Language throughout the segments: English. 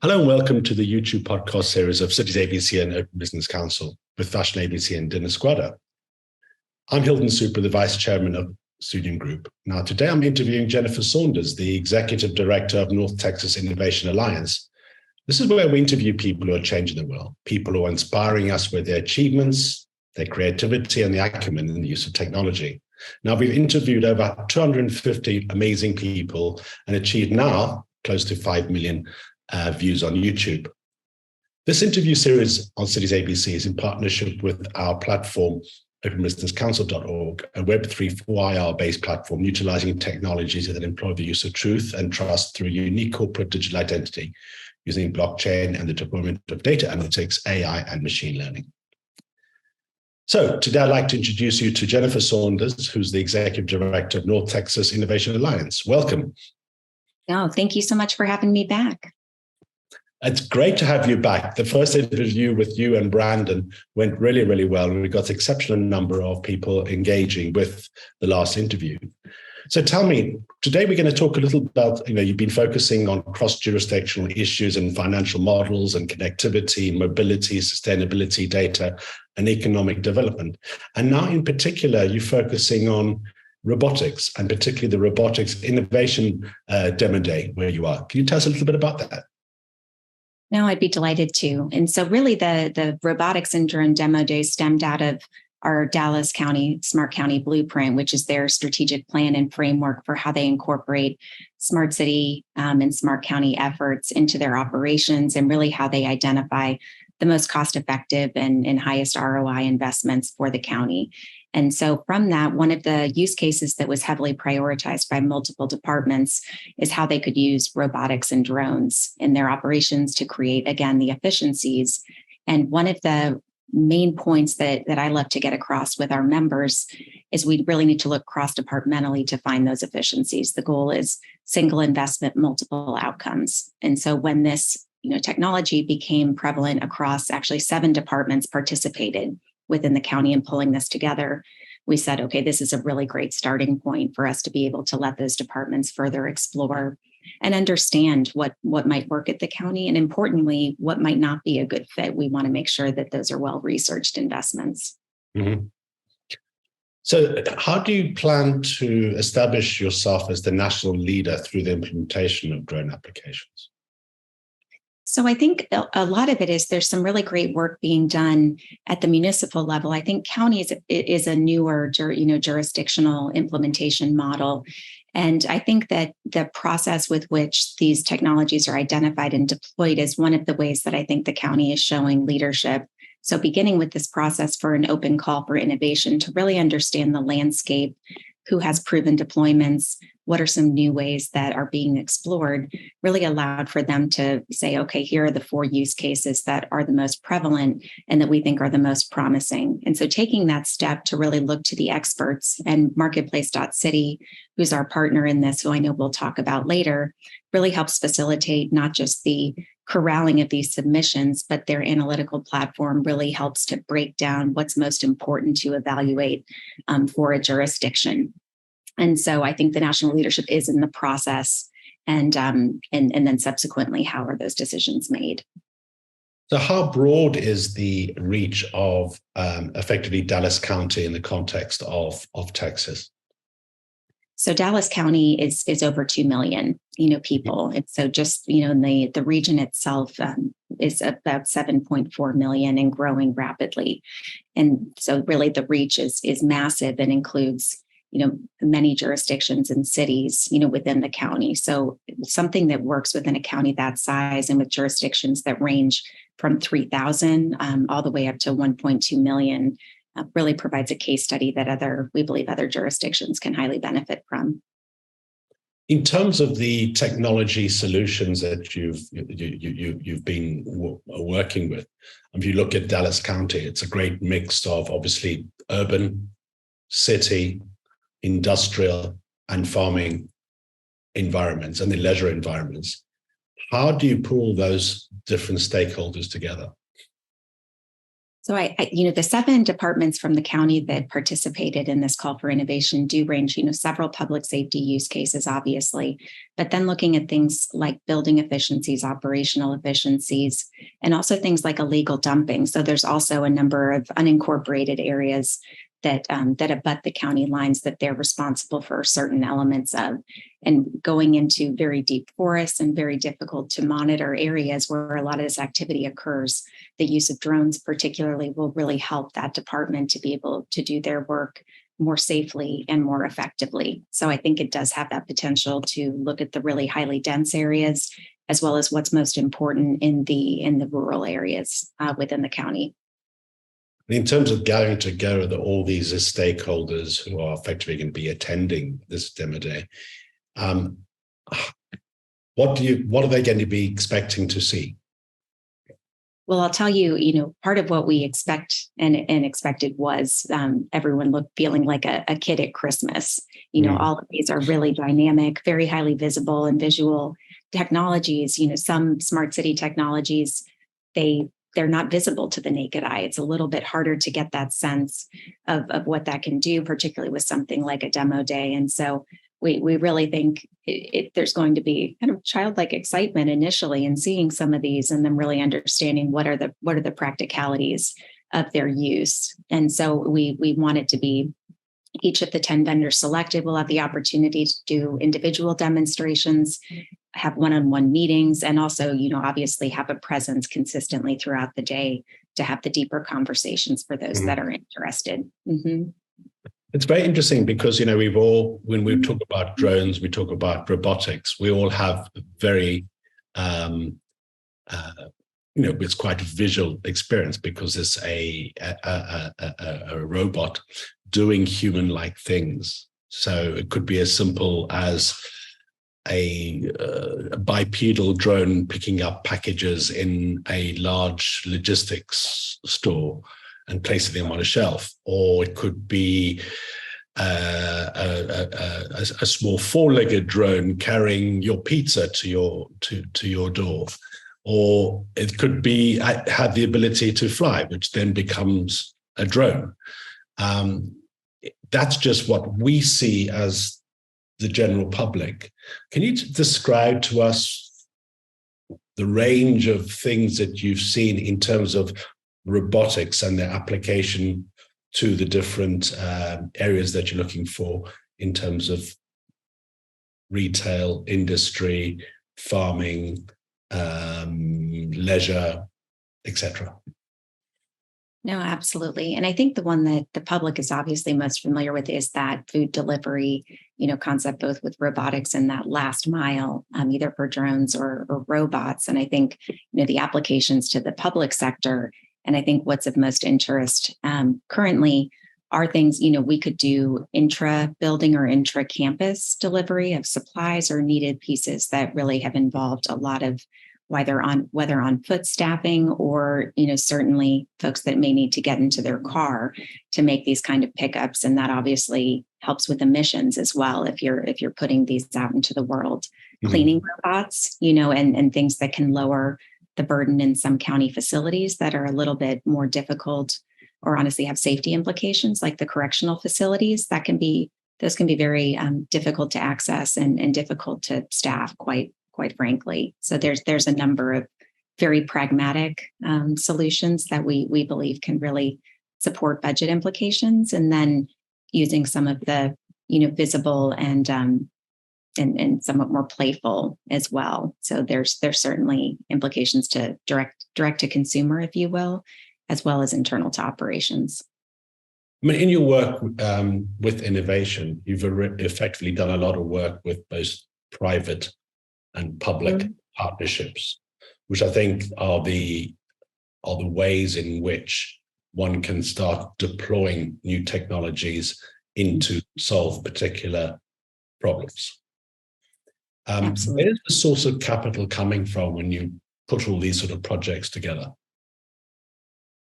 Hello and welcome to the YouTube podcast series of Citiesabc and Open Business Council with Fashion ABC and Dinis Guarda. I'm Hilton Supra, the Vice Chairman of Student Group. Now, today I'm interviewing Jennifer Saunders, the Executive Director of North Texas Innovation Alliance. This is where we interview people who are changing the world, people who are inspiring us with their achievements, their creativity, and the acumen in the use of technology. Now, we've interviewed over 250 amazing people and achieved now close to 5 million views on YouTube. This interview series on Citiesabc is in partnership with our platform, openbusinesscouncil.org, a Web3 4IR-based platform utilizing technologies that employ the use of truth and trust through a unique corporate digital identity using blockchain and the deployment of data analytics, AI, and machine learning. So today I'd like to introduce you to Jennifer Saunders, who's the Executive Director of North Texas Innovation Alliance. Welcome. Oh, thank you so much for having me back. It's great to have you back. The first interview with you and Brandan went really, really well. And we got an exceptional number of people engaging with the last interview. So tell me, today we're going to talk a little about, you've been focusing on cross-jurisdictional issues and financial models and connectivity, mobility, sustainability, data, and economic development. And now in particular, you're focusing on robotics, and particularly the Robotics Innovation Demo Day where you are. Can you tell us a little bit about that? No, I'd be delighted to. And so really the Robotics and Drone Demo Day stemmed out of our Dallas County Smart County Blueprint, which is their strategic plan and framework for how they incorporate smart city and smart county efforts into their operations, and really how they identify the most cost-effective and highest ROI investments for the county. And so from that, one of the use cases that was heavily prioritized by multiple departments is how they could use robotics and drones in their operations to create, again, the efficiencies. And one of the main points that I love to get across with our members is we really need to look cross-departmentally to find those efficiencies. The goal is single investment, multiple outcomes. And so when this technology became prevalent across actually 7 departments participated within the county in pulling this together, we said, okay, this is a really great starting point for us to be able to let those departments further explore and understand what might work at the county, and importantly, what might not be a good fit. We want to make sure that those are well-researched investments. Mm-hmm. So how do you plan to establish yourself as the national leader through the implementation of drone applications? So I think a lot of it is there's some really great work being done at the municipal level. I think county is a newer jurisdictional implementation model. And I think that the process with which these technologies are identified and deployed is one of the ways that I think the county is showing leadership. So beginning with this process for an open call for innovation to really understand the landscape, who has proven deployments, what are some new ways that are being explored, really allowed for them to say, okay, here are the 4 use cases that are the most prevalent and that we think are the most promising. And so taking that step to really look to the experts, and Marketplace.City, who's our partner in this, who I know we'll talk about later, really helps facilitate not just the corralling of these submissions, but their analytical platform really helps to break down what's most important to evaluate for a jurisdiction. And so I think the national leadership is in the process, and then subsequently, how are those decisions made? So how broad is the reach of effectively Dallas County in the context of Texas? So Dallas County is over 2 million, people. And so just, in the region itself is about 7.4 million and growing rapidly. And so really the reach is massive and includes, many jurisdictions and cities, within the county. So something that works within a county that size and with jurisdictions that range from 3,000 all the way up to 1.2 million really provides a case study that we believe other jurisdictions can highly benefit from. In terms of the technology solutions that you've been working with, if you look at Dallas County, it's a great mix of obviously urban, city, industrial, and farming environments, and the leisure environments. How do you pull those different stakeholders together? So the 7 departments from the county that participated in this call for innovation do range, several public safety use cases, obviously, but then looking at things like building efficiencies, operational efficiencies, and also things like illegal dumping. So there's also a number of unincorporated areas that abut the county lines that they're responsible for certain elements of, and going into very deep forests and very difficult to monitor areas where a lot of this activity occurs. The use of drones particularly will really help that department to be able to do their work more safely and more effectively. So I think it does have that potential to look at the really highly dense areas, as well as what's most important in the rural areas within the county. In terms of gathering together all these stakeholders who are effectively going to be attending this demo day, what are they going to be expecting to see? Well, I'll tell you, part of what we expect and expected was everyone feeling like a kid at Christmas. All of these are really dynamic, very highly visible and visual technologies. Some smart city technologies, they're not visible to the naked eye. It's a little bit harder to get that sense of what that can do, particularly with something like a demo day. And so we really think there's going to be kind of childlike excitement initially in seeing some of these, and then really understanding what are the practicalities of their use. And so we want it to be each of the 10 vendors selected will have the opportunity to do individual demonstrations, have one-on-one meetings, and also, obviously have a presence consistently throughout the day to have the deeper conversations for those that are interested. Mm-hmm. It's very interesting because, when we talk about drones, we talk about robotics, we all have very, it's quite a visual experience because it's a robot doing human-like things. So it could be as simple as a bipedal drone picking up packages in a large logistics store and placing them on a shelf, or it could be a small four-legged drone carrying your pizza to your door, or it could be have the ability to fly, which then becomes a drone. That's just what we see as the general public. Can you describe to us the range of things that you've seen in terms of robotics and their application to the different areas that you're looking for in terms of retail, industry, farming, leisure, etc.? No, absolutely. And I think the one that the public is obviously most familiar with is that food delivery, concept, both with robotics and that last mile, either for drones or robots. And I think, the applications to the public sector, and I think what's of most interest currently are things, we could do intra-building or intra-campus delivery of supplies or needed pieces that really have involved a lot of whether on foot staffing or, certainly folks that may need to get into their car to make these kind of pickups. And that obviously helps with emissions as well if you're putting these out into the world. Mm-hmm. Cleaning robots, and things that can lower the burden in some county facilities that are a little bit more difficult or honestly have safety implications, like the correctional facilities. Those can be very difficult to access and difficult to staff, quite frankly. So there's a number of very pragmatic solutions that we believe can really support budget implications, and then using some of the visible and somewhat more playful as well. So there's certainly implications to direct to consumer, if you will, as well as internal to operations. I mean, in your work with innovation, you've effectively done a lot of work with both private and public partnerships, which I think are the ways in which one can start deploying new technologies into solve particular problems. Where is the source of capital coming from when you put all these sort of projects together?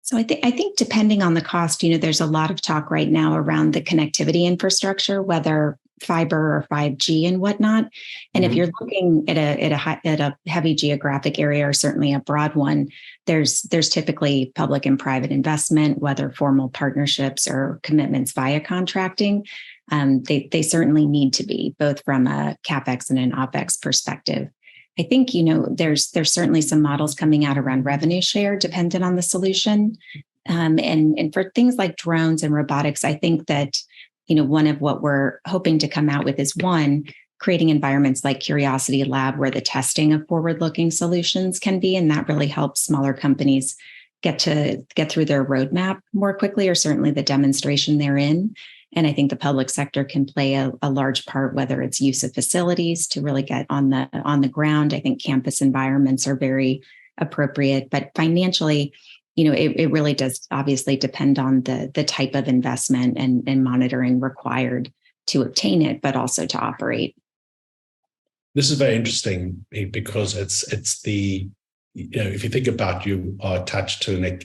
So I think depending on the cost, there's a lot of talk right now around the connectivity infrastructure, whether fiber or 5G and whatnot. And if you're looking at a heavy geographic area, or certainly a broad one, there's typically public and private investment, whether formal partnerships or commitments via contracting. They certainly need to be, both from a CapEx and an OpEx perspective. I think, there's certainly some models coming out around revenue share dependent on the solution. And for things like drones and robotics, I think that, one of what we're hoping to come out with is, one, creating environments like Curiosity Lab where the testing of forward-looking solutions can be, and that really helps smaller companies get through their roadmap more quickly, or certainly the demonstration they're in. And I think the public sector can play a large part, whether it's use of facilities to really get on the ground. I think campus environments are very appropriate, but financially, it really does obviously depend on the type of investment and monitoring required to obtain it, but also to operate. This is very interesting because it's the, if you think about, you are attached to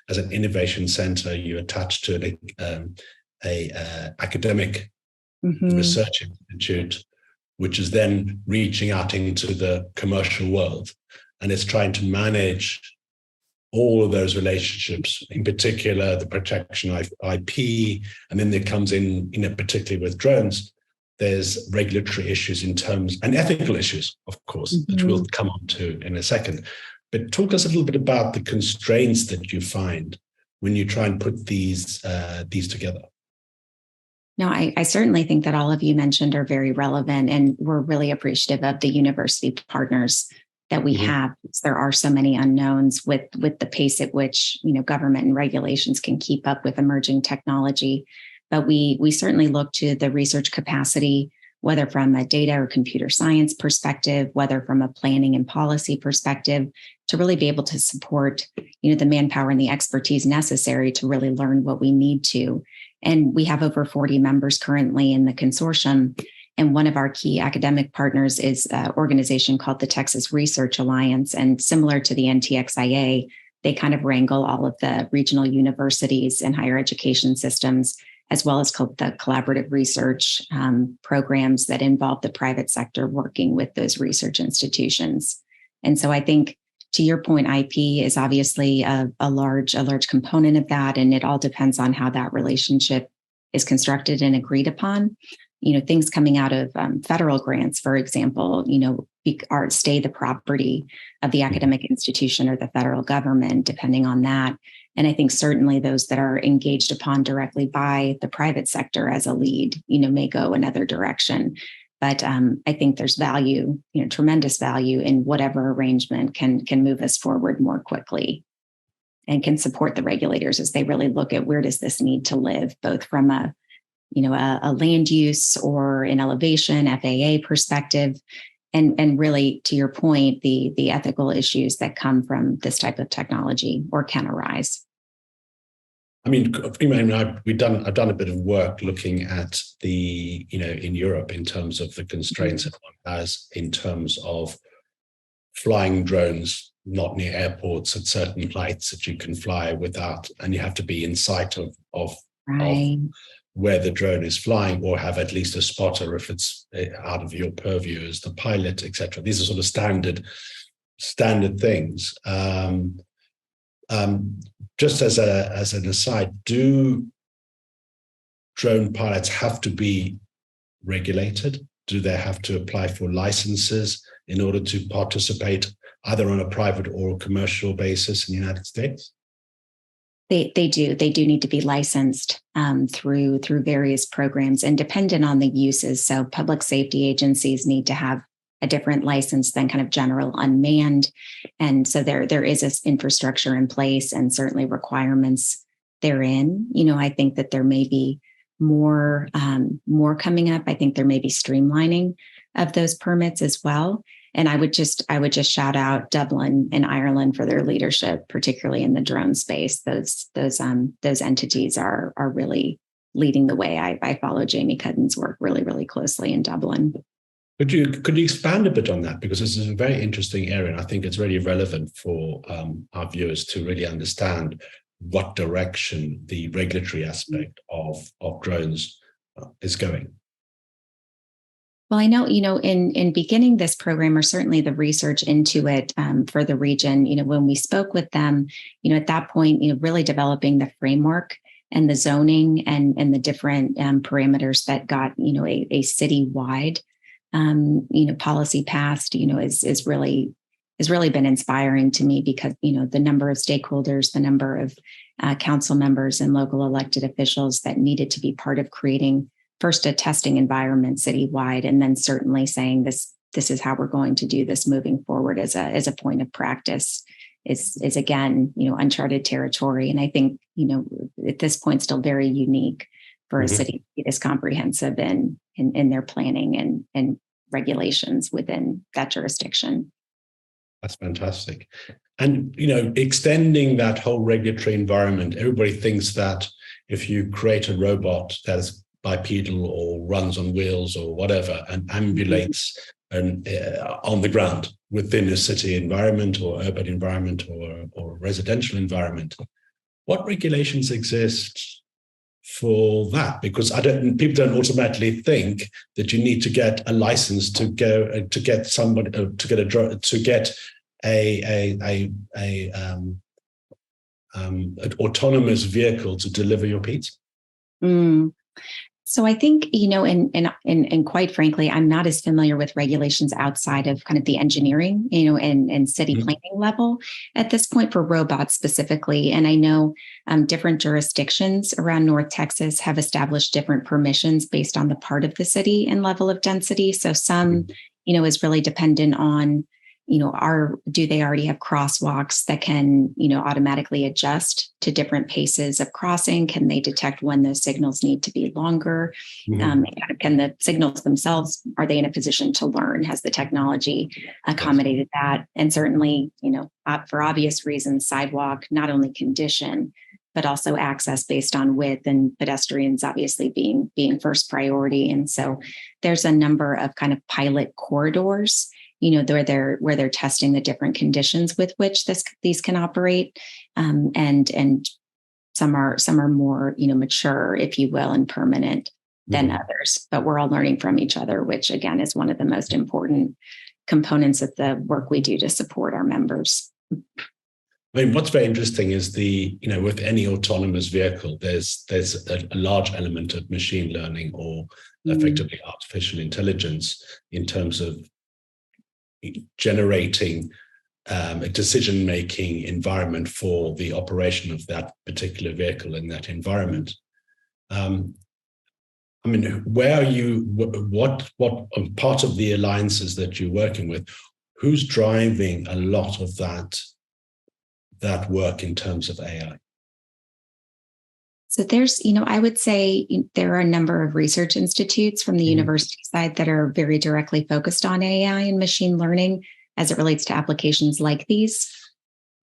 as an innovation center, you're attached to a academic research institute, which is then reaching out into the commercial world, and it's trying to manage all of those relationships, in particular the protection of IP, and then there comes in, particularly with drones, there's regulatory issues and ethical issues, of course, that we'll come on to in a second. But talk us a little bit about the constraints that you find when you try and put these together. No, I certainly think that all of you mentioned are very relevant, and we're really appreciative of the university partners that we have. There are so many unknowns with the pace at which government and regulations can keep up with emerging technology. But we certainly look to the research capacity, whether from a data or computer science perspective, whether from a planning and policy perspective, to really be able to support the manpower and the expertise necessary to really learn what we need to. And we have over 40 members currently in the consortium. And one of our key academic partners is an organization called the Texas Research Alliance. And similar to the NTXIA, they kind of wrangle all of the regional universities and higher education systems, as well as the collaborative research programs that involve the private sector working with those research institutions. And so I think, to your point, IP is obviously a large component of that, and it all depends on how that relationship is constructed and agreed upon. Things coming out of federal grants, for example, stay the property of the academic institution or the federal government, depending on that. And I think certainly those that are engaged upon directly by the private sector as a lead, may go another direction. But I think there's value, tremendous value in whatever arrangement can move us forward more quickly and can support the regulators as they really look at where does this need to live, both from a land use or an elevation FAA perspective, and really, to your point, the ethical issues that come from this type of technology or can arise. I've done a bit of work looking at in Europe in terms of the constraints that one has in terms of flying drones not near airports at certain heights that you can fly without, and you have to be in sight of where the drone is flying, or have at least a spotter if it's out of your purview as the pilot, etc. These are sort of standard things. Just as an aside, do drone pilots have to be regulated? Do they have to apply for licenses in order to participate either on a private or a commercial basis in the United States? They do. They do need to be licensed through various programs and dependent on the uses. So public safety agencies need to have a different license than kind of general unmanned. And so there is this infrastructure in place and certainly requirements therein. I think that there may be more coming up. I think there may be streamlining of those permits as well. And I would just shout out Dublin and Ireland for their leadership, particularly in the drone space. Those entities are really leading the way. I follow Jamie Cudden's work really, really closely in Dublin. Could you expand a bit on that? Because this is a very interesting area, and I think it's really relevant for our viewers to really understand what direction the regulatory aspect of drones is going. Well, I know, in beginning this program, or certainly the research into it for the region, when we spoke with them, at that point, really developing the framework and the zoning and the different parameters that got, a citywide, policy passed, is really has really been inspiring to me because, the number of stakeholders, the number of council members and local elected officials that needed to be part of creating first a testing environment citywide, and then certainly saying this is how we're going to do this moving forward as a point of practice is again, uncharted territory. And I think, at this point, still very unique for a city to be this comprehensive in their planning and regulations within that jurisdiction. That's fantastic. And, extending that whole regulatory environment, everybody thinks that if you create a robot that is bipedal or runs on wheels or whatever and ambulates on the ground within a city environment or urban environment or residential environment, what regulations exist for that? Because people don't automatically think that you need to get a license to go to get somebody to get an autonomous vehicle to deliver your pizza. So I think, and quite frankly, I'm not as familiar with regulations outside of kind of the engineering, and city planning level at this point for robots specifically. And I know different jurisdictions around North Texas have established different permissions based on the part of the city and level of density. So some, is really dependent on, do they already have crosswalks that can, automatically adjust to different paces of crossing? Can they detect when those signals need to be longer? Can the signals themselves, are they in a position to learn? Has the technology accommodated that? And certainly, for obvious reasons, sidewalk, not only condition, but also access based on width, and pedestrians obviously being first priority. And so there's a number of kind of pilot corridors, where they're testing the different conditions with which these can operate, and some are more mature, if you will, and permanent than others. But we're all learning from each other, which again is one of the most important components of the work we do to support our members. I mean, what's very interesting is with any autonomous vehicle, there's a large element of machine learning or effectively artificial intelligence in terms of generating a decision-making environment for the operation of that particular vehicle in that environment. Where are you? What part of the alliances that you're working with? Who's driving a lot of that work in terms of AI? So there's, I would say there are a number of research institutes from the university side that are very directly focused on AI and machine learning as it relates to applications like these.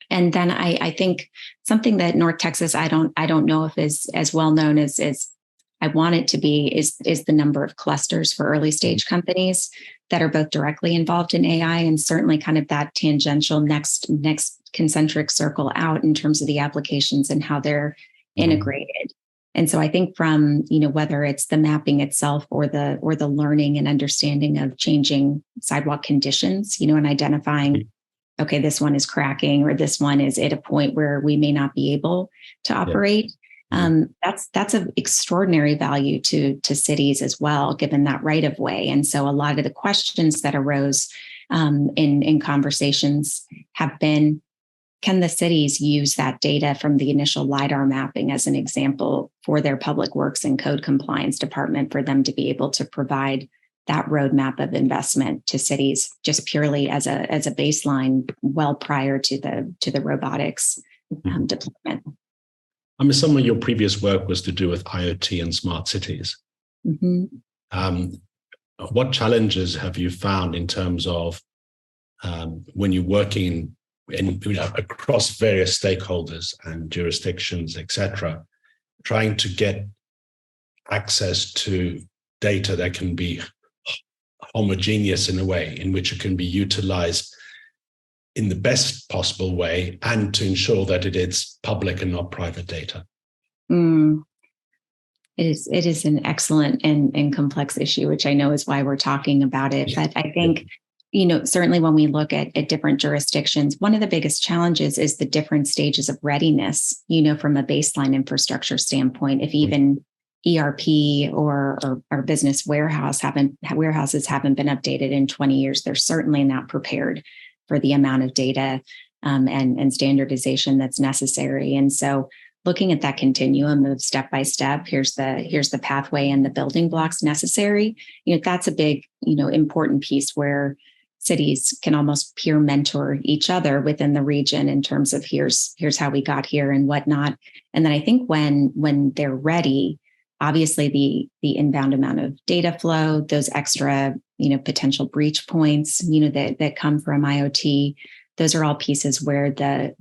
And then I think something that North Texas, I don't know if is as well known as I want it to be is the number of clusters for early stage companies that are both directly involved in AI and certainly kind of that tangential next concentric circle out in terms of the applications and how they're integrated. And so I think from, whether it's the mapping itself or the learning and understanding of changing sidewalk conditions, and identifying, okay, this one is cracking or this one is at a point where we may not be able to operate. That's of extraordinary value to cities as well, given that right of way. And so a lot of the questions that arose in conversations have been, can the cities use that data from the initial LiDAR mapping as an example for their public works and code compliance department for them to be able to provide that roadmap of investment to cities just purely as a baseline well prior to the robotics deployment? Some of your previous work was to do with IoT and smart cities. What challenges have you found in terms of when you're working across various stakeholders and jurisdictions, etc., trying to get access to data that can be homogeneous in a way in which it can be utilized in the best possible way and to ensure that it is public and not private data? It is an excellent and complex issue, which I know is why we're talking about it. But I think, certainly when we look at different jurisdictions, one of the biggest challenges is the different stages of readiness, from a baseline infrastructure standpoint. If even ERP or business warehouses haven't been updated in 20 years, they're certainly not prepared for the amount of data and standardization that's necessary. And so looking at that continuum of step by step, here's the pathway and the building blocks necessary. That's a big, important piece where cities can almost peer mentor each other within the region in terms of here's how we got here and whatnot. And then I think when they're ready, obviously the inbound amount of data flow, those extra, potential breach points, that come from IoT, those are all pieces where the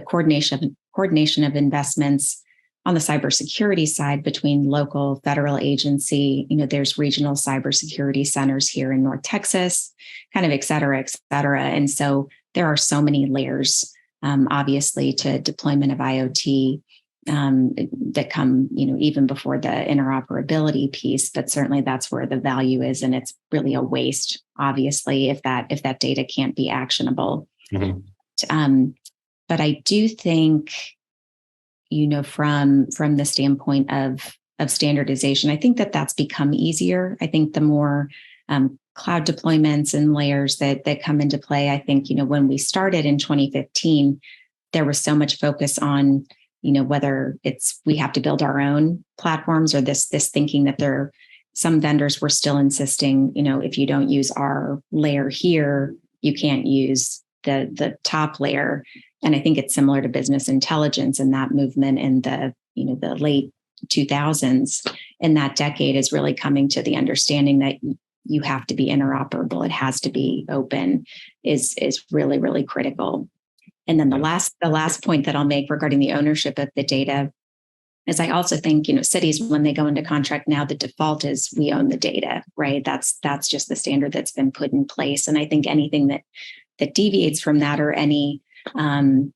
coordination of investments on the cybersecurity side between local, federal agency, there's regional cybersecurity centers here in North Texas, kind of et cetera, et cetera. And so there are so many layers, obviously, to deployment of IoT that come, even before the interoperability piece. But certainly that's where the value is, and it's really a waste, obviously, if that data can't be actionable. Mm-hmm. But I do think, from the standpoint of standardization, I think that's become easier. I think the more cloud deployments and layers that come into play, I think, when we started in 2015, there was so much focus on, whether it's we have to build our own platforms or this thinking that some vendors were still insisting, if you don't use our layer here, you can't use the top layer. And I think it's similar to business intelligence and that movement in the late 2000s. And that decade is really coming to the understanding that you have to be interoperable. It has to be open is really, really critical. And then the last point that I'll make regarding the ownership of the data is I also think, cities, when they go into contract now, the default is we own the data, right? That's just the standard that's been put in place. And I think anything that deviates from that or any kind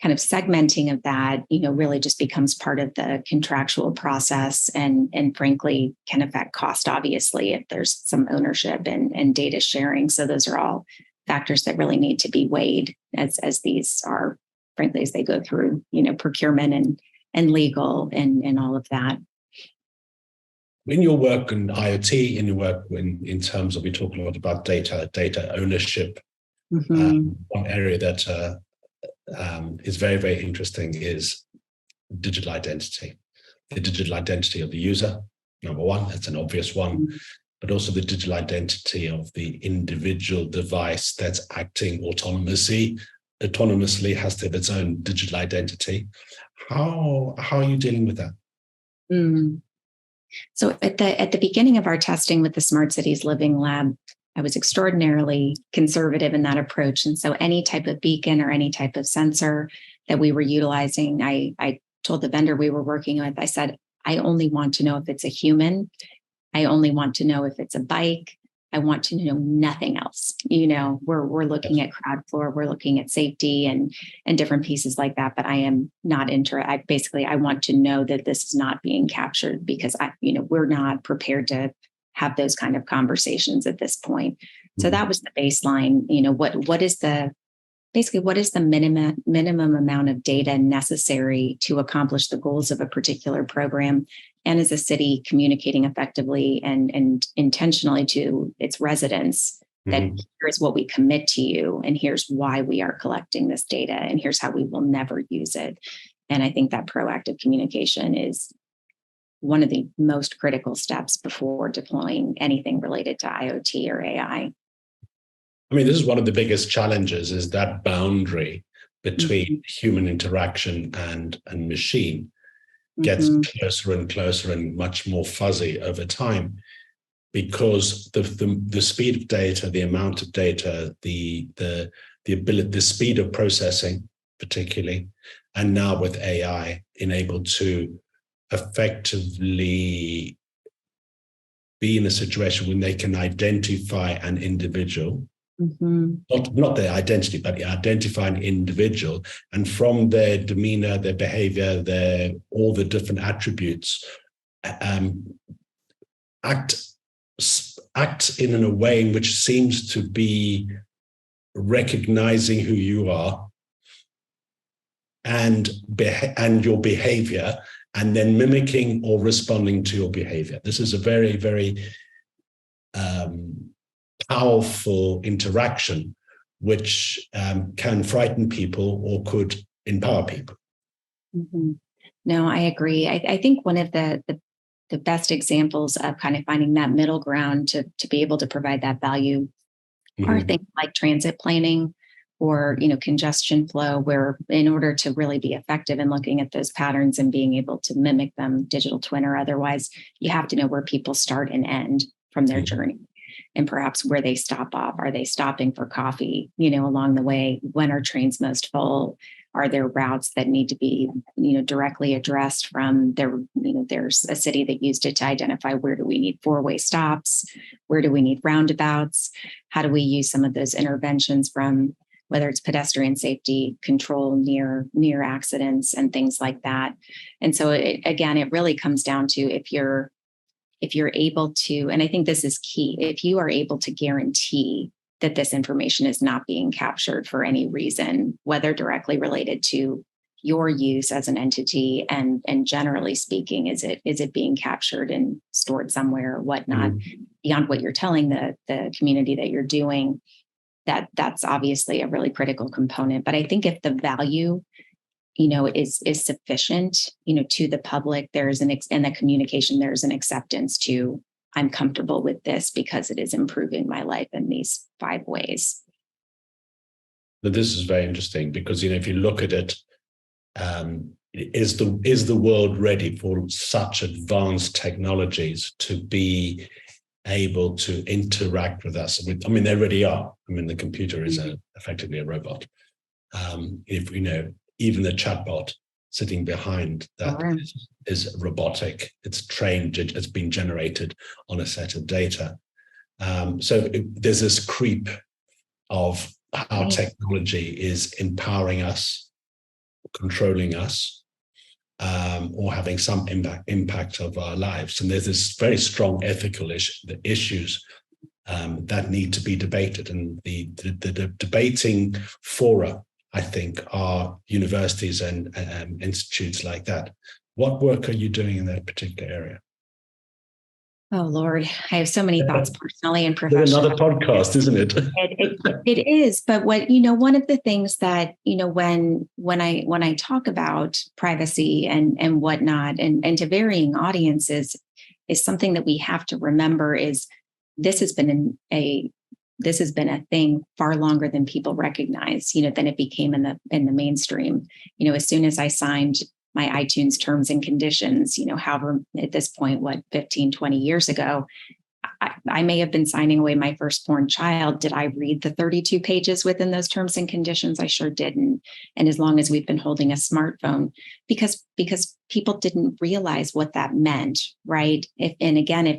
of segmenting of that, really just becomes part of the contractual process and frankly can affect cost, obviously, if there's some ownership and data sharing. So those are all factors that really need to be weighed as these are, frankly, as they go through, procurement and legal and all of that. In your work in IoT, in your work in terms of, we talk a lot about data ownership. Mm-hmm. One area that is very, very interesting is digital identity. The digital identity of the user, number one, that's an obvious one, mm-hmm. but also the digital identity of the individual device that's acting autonomously has to have its own digital identity. How are you dealing with that? Mm. So at the beginning of our testing with the Smart Cities Living Lab, I was extraordinarily conservative in that approach. And so any type of beacon or any type of sensor that we were utilizing, I told the vendor we were working with, I said, I only want to know if it's a human. I only want to know if it's a bike. I want to know nothing else. We're looking at crowd floor, we're looking at safety and different pieces like that. But I am not I want to know that this is not being captured because we're not prepared to have those kind of conversations at this point. So that was the baseline. What is the minimum amount of data necessary to accomplish the goals of a particular program? And as a city communicating effectively and intentionally to its residents that here's what we commit to you, and here's why we are collecting this data, and here's how we will never use it. And I think that proactive communication is one of the most critical steps before deploying anything related to IoT or AI. I mean, this is one of the biggest challenges, is that boundary between human interaction and machine gets closer and closer and much more fuzzy over time, because the speed of data, the amount of data, the ability, the speed of processing, particularly, and now with AI enabled to effectively be in a situation when they can identify an individual, not their identity, but identify an individual, and from their demeanor, their behavior, all the different attributes um, act in a way in which seems to be recognizing who you are and your behavior, and then mimicking or responding to your behavior. This is a very, very powerful interaction, which can frighten people or could empower people. Mm-hmm. No, I agree. I think one of the best examples of kind of finding that middle ground to be able to provide that value are things like transit planning or, congestion flow, where in order to really be effective in looking at those patterns and being able to mimic them, digital twin or otherwise, you have to know where people start and end from their journey, and perhaps where they stop off. Are they stopping for coffee, along the way? When are trains most full? Are there routes that need to be, directly addressed from there? There's a city that used it to identify where do we need four-way stops? Where do we need roundabouts? How do we use some of those interventions from whether it's pedestrian safety control near accidents and things like that? And so it really comes down to if you're able to, and I think this is key, if you are able to guarantee that this information is not being captured for any reason, whether directly related to your use as an entity and generally speaking, is it being captured and stored somewhere or whatnot, beyond what you're telling the community that you're doing, that's obviously a really critical component. But I think if the value, is sufficient, to the public, there's in the communication, there's an acceptance to, I'm comfortable with this because it is improving my life in these 5 ways. But this is very interesting because, if you look at it, is the world ready for such advanced technologies to be able to interact with us? They already are. The computer is effectively a robot. If even the chatbot sitting behind that is robotic. It's trained, it's been generated on a set of data. So there's this creep of how technology is empowering us, controlling us, or having some impact of our lives. And there's this very strong ethical issues that need to be debated. And the debating fora, I think, are universities and institutes like that. What work are you doing in that particular area? Oh, Lord, I have so many thoughts personally and professionally. Another podcast, isn't it? It is. But one of the things that, when I talk about privacy and whatnot and to varying audiences, is something that we have to remember is this has been a thing far longer than people recognize, than it became in the mainstream. As soon as I signed my iTunes terms and conditions, however, at this point, 15, 20 years ago, I may have been signing away my firstborn child. Did I read the 32 pages within those terms and conditions? I sure didn't. And as long as we've been holding a smartphone, because people didn't realize what that meant, right? If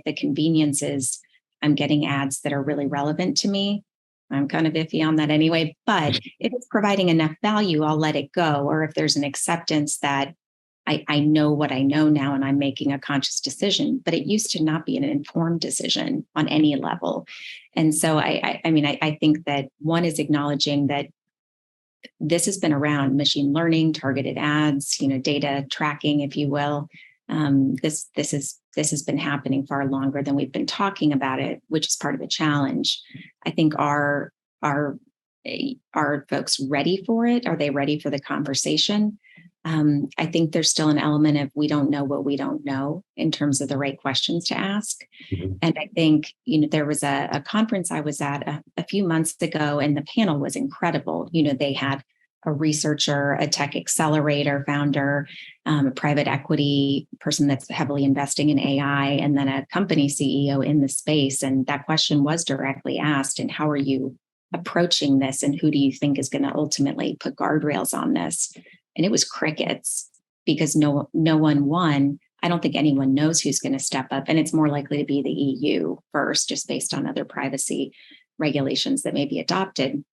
the convenience is I'm getting ads that are really relevant to me, I'm kind of iffy on that anyway. But if it's providing enough value, I'll let it go. Or if there's an acceptance that I know what I know now and I'm making a conscious decision, but it used to not be an informed decision on any level. And so I think that one is acknowledging that this has been around, machine learning, targeted ads, data tracking, if you will. This has been happening far longer than we've been talking about it, which is part of the challenge. I think are folks ready for it? Are they ready for the conversation? I think there's still an element of we don't know what we don't know in terms of the right questions to ask. Mm-hmm. And I think, there was a conference I was at a few months ago, and the panel was incredible. They had a researcher, a tech accelerator founder, a private equity person that's heavily investing in AI, and then a company CEO in the space. And that question was directly asked, and how are you approaching this? And who do you think is going to ultimately put guardrails on this? And it was crickets, because no one won. I don't think anyone knows who's going to step up. And it's more likely to be the EU first, just based on other privacy regulations that may be adopted.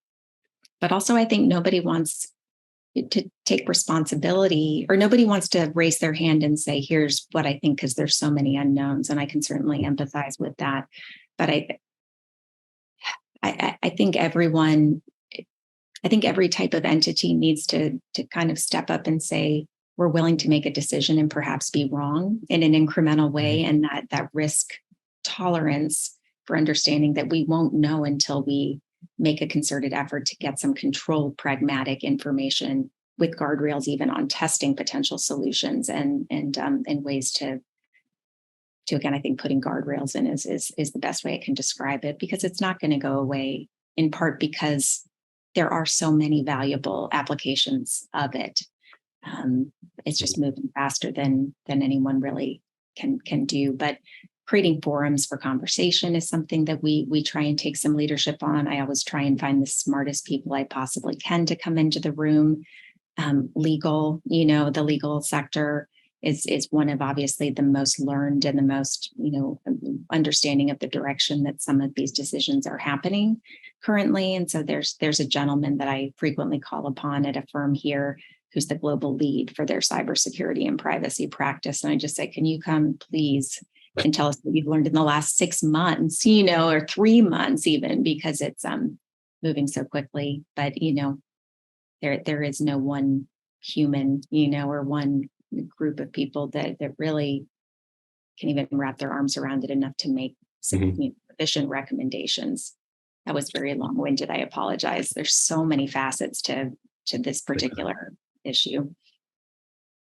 But also, I think nobody wants, to take responsibility, or nobody wants to raise their hand and say, here's what I think, because there's so many unknowns. And I can certainly empathize with that. But I think I think every type of entity needs to kind of step up and say, we're willing to make a decision and perhaps be wrong in an incremental way. And that risk tolerance for understanding that we won't know until we make a concerted effort to get some controlled, pragmatic information with guardrails, even on testing potential solutions and ways to again, I think putting guardrails in is the best way I can describe it, because it's not going to go away, in part because there are so many valuable applications of it. It's just moving faster than anyone really can do. But creating forums for conversation is something that we try and take some leadership on. I always try and find the smartest people I possibly can to come into the room. Legal, the legal sector is one of obviously the most learned and the most, understanding of the direction that some of these decisions are happening currently. And so there's a gentleman that I frequently call upon at a firm here who's the global lead for their cybersecurity and privacy practice. And I just say, can you come please and tell us what you've learned in the last 6 months, or 3 months even, because it's moving so quickly. But, there is no one human, or one group of people that really can even wrap their arms around it enough to make some efficient recommendations. That was very long-winded. I apologize. There's so many facets to this particular issue.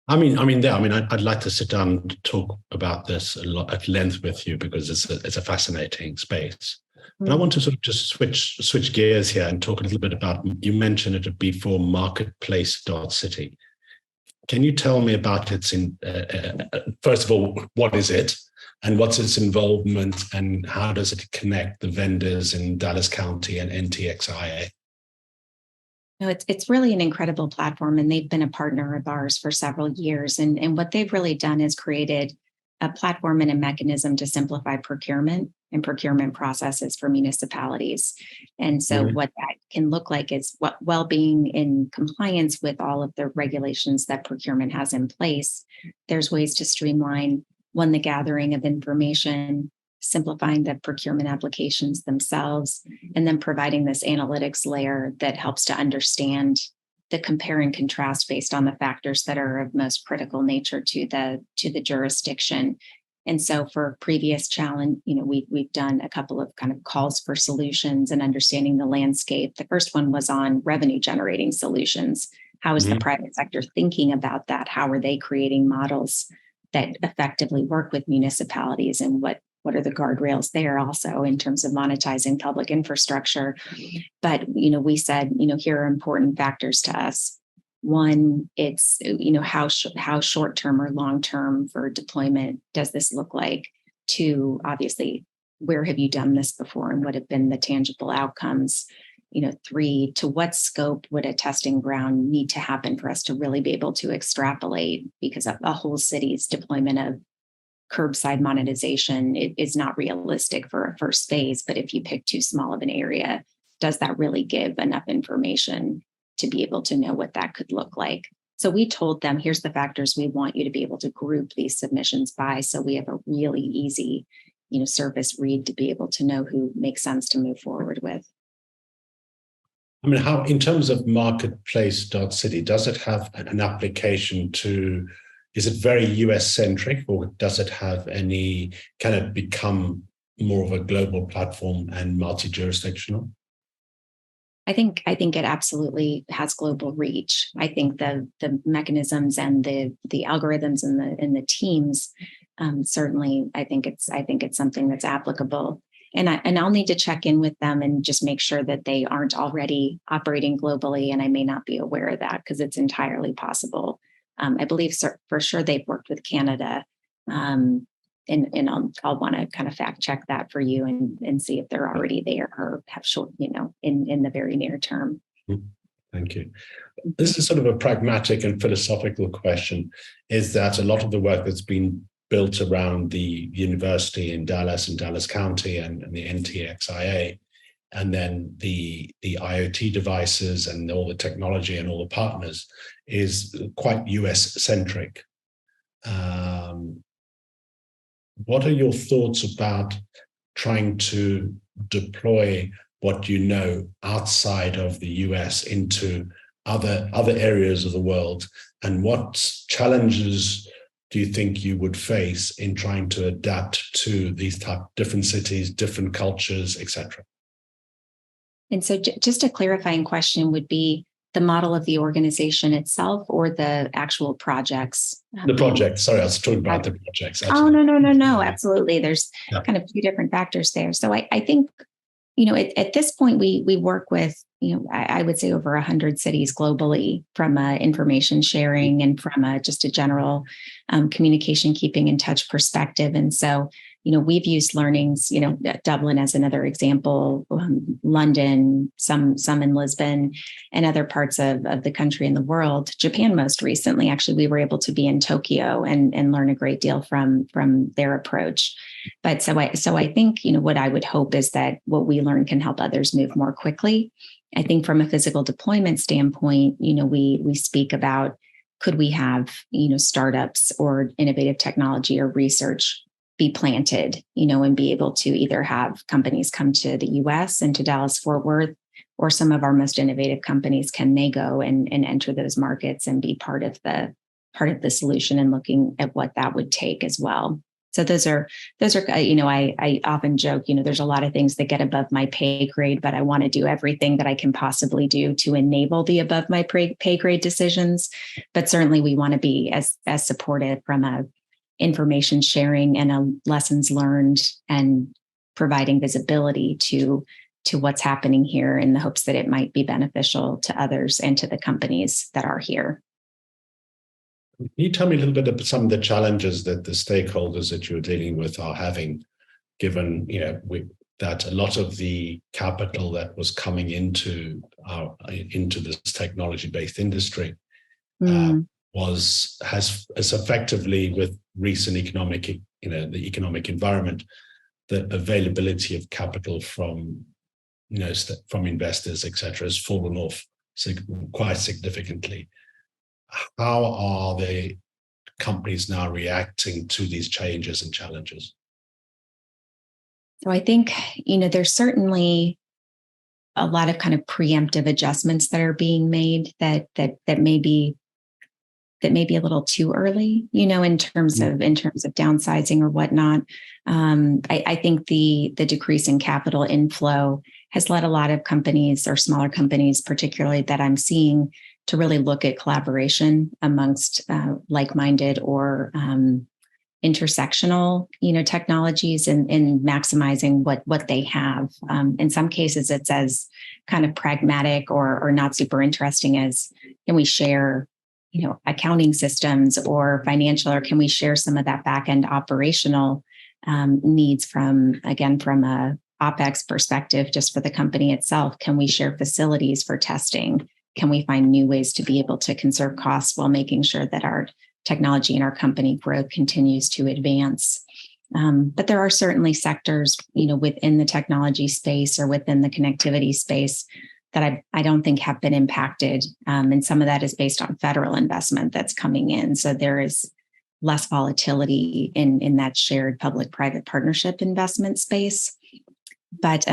I'd like to sit down and talk about this a lot at length with you, because it's a fascinating space. And I want to sort of just switch gears here and talk a little bit about, you mentioned it would be for marketplace.city. Can you tell me about its, first of all, what is it and what's its involvement and how does it connect the vendors in Dallas County and NTXIA? No, it's really an incredible platform, and they've been a partner of ours for several years. And what they've really done is created a platform and a mechanism to simplify procurement and procurement processes for municipalities. And so what that can look like is being in compliance with all of the regulations that procurement has in place. There's ways to streamline, the gathering of information, simplifying the procurement applications themselves, and then providing this analytics layer that helps to understand the compare and contrast based on the factors that are of most critical nature to the jurisdiction. And so for previous challenge, we've done a couple of kind of calls for solutions and understanding the landscape. The first one was on revenue generating solutions. How is the private sector thinking about that? How are they creating models that effectively work with municipalities, and what are the guardrails there also in terms of monetizing public infrastructure? But, we said, here are important factors to us. One, it's, how short-term or long-term for deployment does this look like? Two, obviously, where have you done this before and what have been the tangible outcomes? Three, to what scope would a testing ground need to happen for us to really be able to extrapolate? Because a whole city's deployment of curbside monetization is not realistic for a first phase. But if you pick too small of an area, does that really give enough information to be able to know what that could look like? So we told them, here's the factors we want you to be able to group these submissions by, so we have a really easy, surface read to be able to know who makes sense to move forward with. How, in terms of marketplace.city, does it have an application to, is it very US centric, or does it have any, can it become more of a global platform and multi-jurisdictional? I think it absolutely has global reach. I think the mechanisms and the algorithms and the teams, certainly, I think it's something that's applicable. And I'll need to check in with them and just make sure that they aren't already operating globally. And I may not be aware of that, because it's entirely possible. I believe for sure they've worked with Canada. And I'll want to kind of fact check that for you and see if they're already there or have short, in the very near term. Thank you. This is sort of a pragmatic and philosophical question, is that a lot of the work that's been built around the university in Dallas and Dallas County and the NTXIA and then the IoT devices and all the technology and all the partners is quite US centric. What are your thoughts about trying to deploy what you know outside of the US into other areas of the world, and what challenges do you think you would face in trying to adapt to these different cities, different cultures, etc.? And so just a clarifying question would be the model of the organization itself or the actual projects? The project. Sorry, I was talking about the projects. Oh, no. Absolutely. There's kind of two different factors there. So I think, at this point, we work with, I would say over 100 cities globally from information sharing and from just a general communication, keeping in touch perspective. And so, we've used learnings, Dublin as another example, London, some in Lisbon, and other parts of the country and the world. Japan most recently, actually, we were able to be in Tokyo and learn a great deal from their approach. But so I think, what I would hope is that what we learn can help others move more quickly. I think from a physical deployment standpoint, we speak about, could we have, startups or innovative technology or research be planted, and be able to either have companies come to the US and to Dallas-Fort Worth, or some of our most innovative companies, can they go and enter those markets and be part of the solution, and looking at what that would take as well. So those are, I often joke, there's a lot of things that get above my pay grade, but I want to do everything that I can possibly do to enable the above my pay grade decisions. But certainly we want to be as supportive from a information sharing and a lessons learned, and providing visibility to what's happening here, in the hopes that it might be beneficial to others and to the companies that are here. Can you tell me a little bit about some of the challenges that the stakeholders that you're dealing with are having, given that a lot of the capital that was coming into this technology-based industry has effectively, with recent the economic environment, the availability of capital from investors, etc., has fallen off quite significantly. How are the companies now reacting to these changes and challenges? So I think, there's certainly a lot of kind of preemptive adjustments that are being made that may be a little too early, in terms of downsizing or whatnot. I think the decrease in capital inflow has led a lot of companies, or smaller companies particularly, that I'm seeing, to really look at collaboration amongst like-minded or intersectional, technologies, and maximizing what they have. In some cases, it's as kind of pragmatic or not super interesting as, can we share, accounting systems or financial, or can we share some of that back-end operational needs from a OpEx perspective, just for the company itself? Can we share facilities for testing? Can we find new ways to be able to conserve costs while making sure that our technology and our company growth continues to advance? But there are certainly sectors, within the technology space or within the connectivity space that I don't think have been impacted. And some of that is based on federal investment that's coming in. So there is less volatility in that shared public-private partnership investment space. But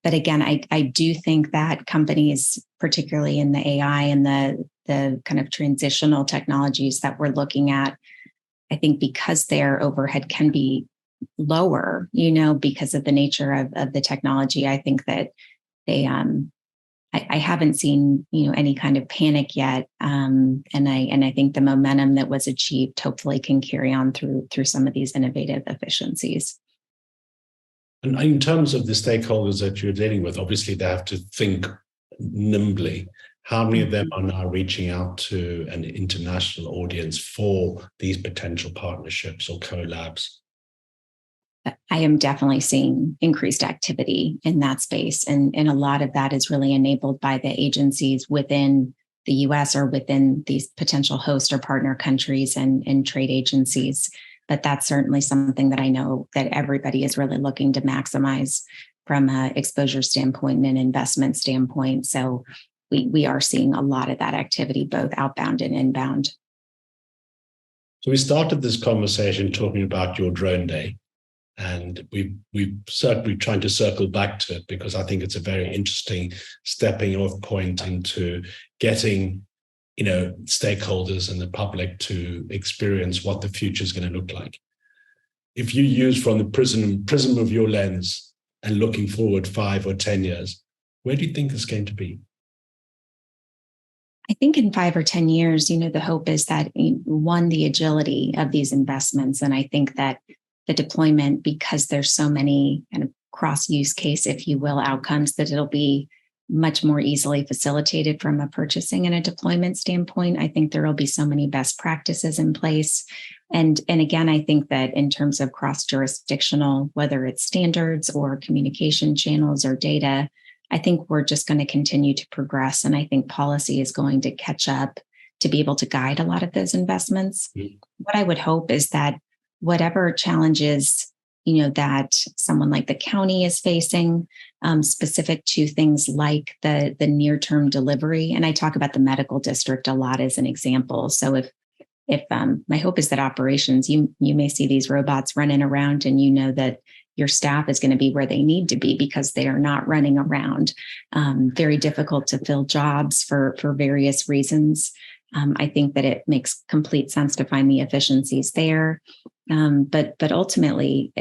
again, I do think that companies, particularly in the AI and the kind of transitional technologies that we're looking at, I think because their overhead can be lower, because of the nature of the technology, I think that they I haven't seen any kind of panic yet, and I think the momentum that was achieved hopefully can carry on through some of these innovative efficiencies. And in terms of the stakeholders that you're dealing with, obviously they have to think nimbly. How many of them are now reaching out to an international audience for these potential partnerships or collabs? I am definitely seeing increased activity in that space. And a lot of that is really enabled by the agencies within the US or within these potential host or partner countries and trade agencies. But that's certainly something that I know that everybody is really looking to maximize from an exposure standpoint and an investment standpoint. So we are seeing a lot of that activity, both outbound and inbound. So we started this conversation talking about your drone day, and we've certainly trying to circle back to it because I think it's a very interesting stepping off point into getting, stakeholders and the public to experience what the future is going to look like. If you use from the prism of your lens and looking forward 5 or 10 years, where do you think it's going to be? I think in 5 or 10 years, the hope is that, one, the agility of these investments. And I think that the deployment, because there's so many kind of cross-use case, if you will, outcomes, that it'll be much more easily facilitated from a purchasing and a deployment standpoint. I think there will be so many best practices in place. And again, I think that in terms of cross-jurisdictional, whether it's standards or communication channels or data, I think we're just going to continue to progress. And I think policy is going to catch up to be able to guide a lot of those investments. Mm-hmm. What I would hope is that whatever challenges, that someone like the county is facing, specific to things like the near-term delivery. And I talk about the medical district a lot as an example. So if my hope is that operations, you may see these robots running around and that your staff is going to be where they need to be because they are not running around. Very difficult to fill jobs for various reasons. I think that it makes complete sense to find the efficiencies there. But ultimately,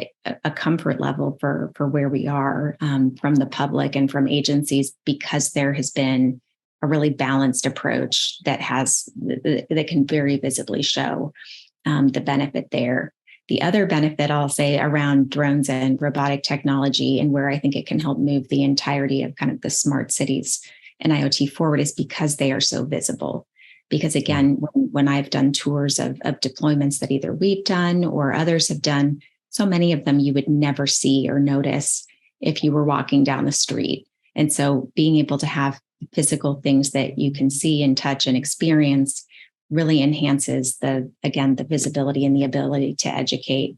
a comfort level for where we are from the public and from agencies, because there has been a really balanced approach that can very visibly show the benefit there. The other benefit, I'll say, around drones and robotic technology, and where I think it can help move the entirety of kind of the smart cities and IoT forward, is because they are so visible. Because again, when I've done tours of deployments that either we've done or others have done, so many of them you would never see or notice if you were walking down the street. And so being able to have physical things that you can see and touch and experience really enhances the visibility and the ability to educate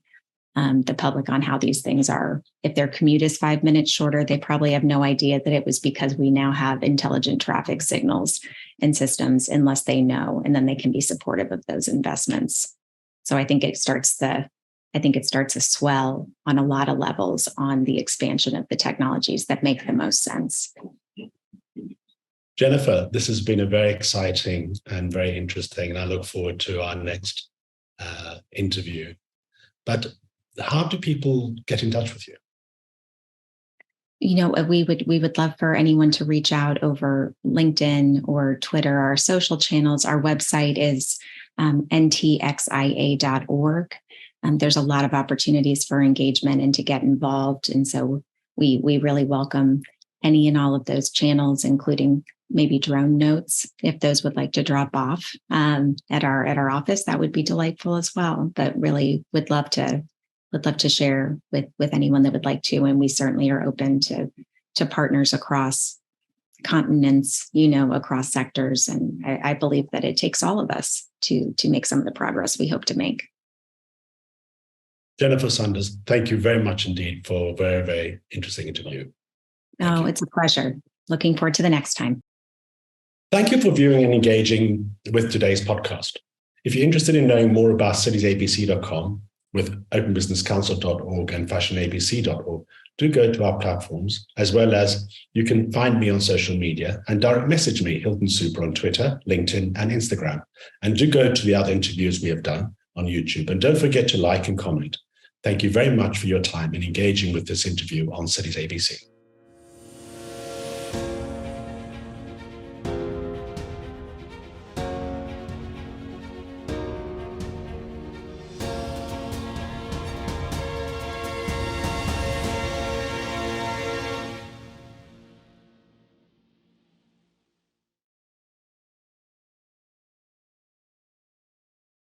the public on how these things are. If their commute is 5 minutes shorter, they probably have no idea that it was because we now have intelligent traffic signals and systems, unless they know, and then they can be supportive of those investments. So I think it starts a swell on a lot of levels on the expansion of the technologies that make the most sense. Jennifer, this has been a very exciting and very interesting, and I look forward to our next interview. But how do people get in touch with you? We would love for anyone to reach out over LinkedIn or Twitter, our social channels. Our website is NTXIA.org. There's a lot of opportunities for engagement and to get involved. And so we really welcome any and all of those channels, including maybe drone notes, if those would like to drop off at our office. That would be delightful as well. But really would love to share with anyone that would like to. And we certainly are open to partners across continents, across sectors. And I believe that it takes all of us to make some of the progress we hope to make. Jennifer Sanders, thank you very much indeed for a very, very interesting interview. It's a pleasure. Looking forward to the next time. Thank you for viewing and engaging with today's podcast. If you're interested in knowing more about citiesabc.com, with openbusinesscouncil.org and fashionabc.org, do go to our platforms, as well as you can find me on social media and direct message me, Hilton Supra, on Twitter, LinkedIn, and Instagram. And do go to the other interviews we have done on YouTube. And don't forget to like and comment. Thank you very much for your time in engaging with this interview on Cities ABC.